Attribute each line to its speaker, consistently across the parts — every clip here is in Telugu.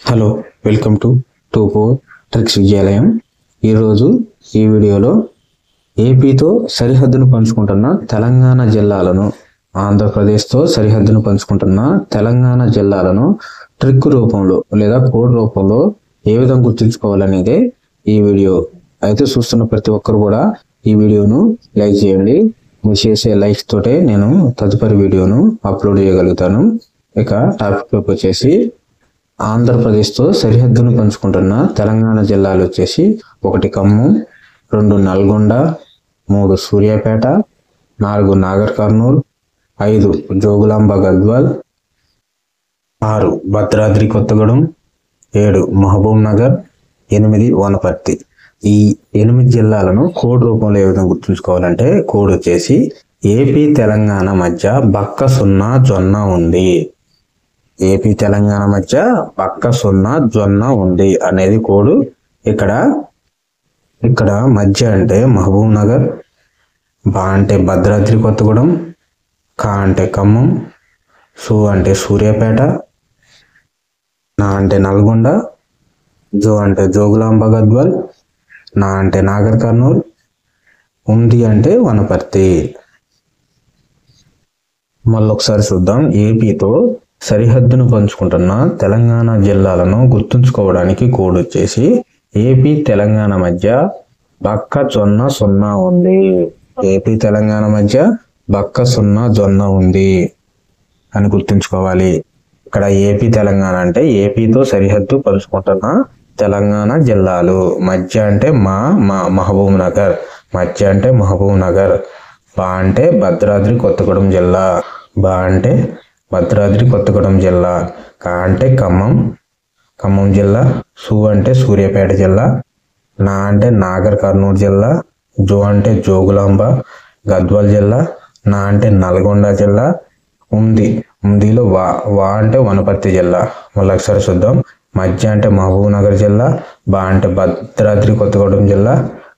Speaker 1: హలో, వెల్కమ్ టు 24 ట్రిక్స్ విద్యాలయం. ఈరోజు ఈ వీడియోలో ఏపీతో సరిహద్దును పంచుకుంటున్న తెలంగాణ జిల్లాలను, ఆంధ్రప్రదేశ్తో సరిహద్దును పంచుకుంటున్న తెలంగాణ జిల్లాలను ట్రిక్ రూపంలో లేదా కోడ్ రూపంలో ఏ విధంగా గుర్తుంచుకోవాలనేదే ఈ వీడియో. అయితే చూస్తున్న ప్రతి ఒక్కరు కూడా ఈ వీడియోను లైక్ చేయండి. మీరు చేసే లైక్స్ తోటే నేను తదుపరి వీడియోను అప్లోడ్ చేయగలుగుతాను. ఇక టాపిక్ వచ్చేసి ఆంధ్రప్రదేశ్తో సరిహద్దును పంచుకుంటున్న తెలంగాణ జిల్లాలు వచ్చేసి 1 ఖమ్మం, 2 నల్గొండ, 3 సూర్యాపేట, 4 నాగర్ కర్నూల్, 5 జోగులాంబ గద్వాల్, 6 భద్రాద్రి కొత్తగూడెం, 7 మహబూబ్ నగర్, 8 వనపర్తి. ఈ 8 జిల్లాలను కోడ్ రూపంలో ఏ విధంగా గుర్తుంచుకోవాలంటే కోడ్ వచ్చేసి ఏపీ తెలంగాణ మధ్య బక్క సున్నా జొన్న ఉంది. ఏపీ తెలంగాణ మధ్య పక్క సున్నా జొన్న ఉంది అనేది కోడ్. ఇక్కడ మధ్య అంటే మహబూబ్ నగర్, బా అంటే భద్రాద్రి కొత్తగూడెం, కా అంటే ఖమ్మం, సు అంటే సూర్యాపేట, నా అంటే నల్గొండ, జో అంటే జోగులాంబ గద్వాల్, నా అంటే నాగర్ కర్నూల్, ఉంది అంటే వనపర్తి. మళ్ళొకసారి చూద్దాం. ఏపీతో సరిహద్దును పంచుకుంటున్న తెలంగాణ జిల్లాలను గుర్తుంచుకోవడానికి కోడ్ వచ్చేసి ఏపీ తెలంగాణ మధ్య బక్క జొన్న సున్నా ఉంది. ఏపీ తెలంగాణ మధ్య బక్క సున్నా జొన్న ఉంది అని గుర్తుంచుకోవాలి. ఇక్కడ ఏపీ తెలంగాణ అంటే ఏపీతో సరిహద్దు పంచుకుంటున్న తెలంగాణ జిల్లాలు. మధ్య అంటే మహబూబ్ నగర్, మధ్య అంటే మహబూబ్ నగర్, బా అంటే భద్రాద్రి కొత్తగూడెం జిల్లా, బా అంటే భద్రాద్రి కొత్తగూడెం జిల్లా, కా అంటే ఖమ్మం జిల్లా, సు అంటే సూర్యాపేట జిల్లా, నా అంటే నాగర్ కర్నూలు జిల్లా, జో అంటే జోగులాంబ గద్వాల్ జిల్లా, నా అంటే నల్గొండ జిల్లా, ఉందిలో వా అంటే వనపర్తి జిల్లా. మళ్ళీ ఒకసారి చూద్దాం. మధ్య అంటే మహబూబ్ నగర్ జిల్లా, బా అంటే భద్రాద్రి కొత్తగూడెం జిల్లా,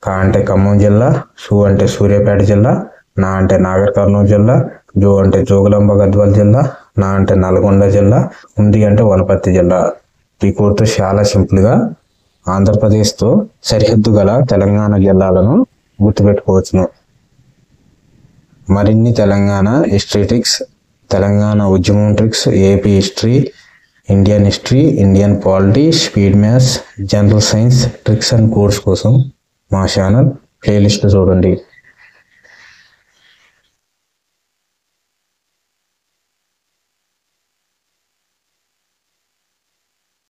Speaker 1: కా అంటే ఖమ్మం జిల్లా, సు అంటే సూర్యాపేట జిల్లా, నా అంటే నాగర్ కర్నూలు జిల్లా, జో అంటే జోగులాంబ గద్వాల్ జిల్లా, నా అంటే నల్గొండ జిల్లా, ఉంది అంటే వనపర్తి జిల్లా. ఈ కోడ్తో చాలా సింపుల్గా ఆంధ్రప్రదేశ్తో సరిహద్దు గల తెలంగాణ జిల్లాలను గుర్తుపెట్టుకోవచ్చును. మరిన్ని తెలంగాణ హిస్టరీ ట్రిక్స్, తెలంగాణ ఉద్యమం tricks, AP history, Indian history, Indian polity, speed maths, general science tricks and codes కోసం మా ఛానల్ ప్లేలిస్ట్ చూడండి.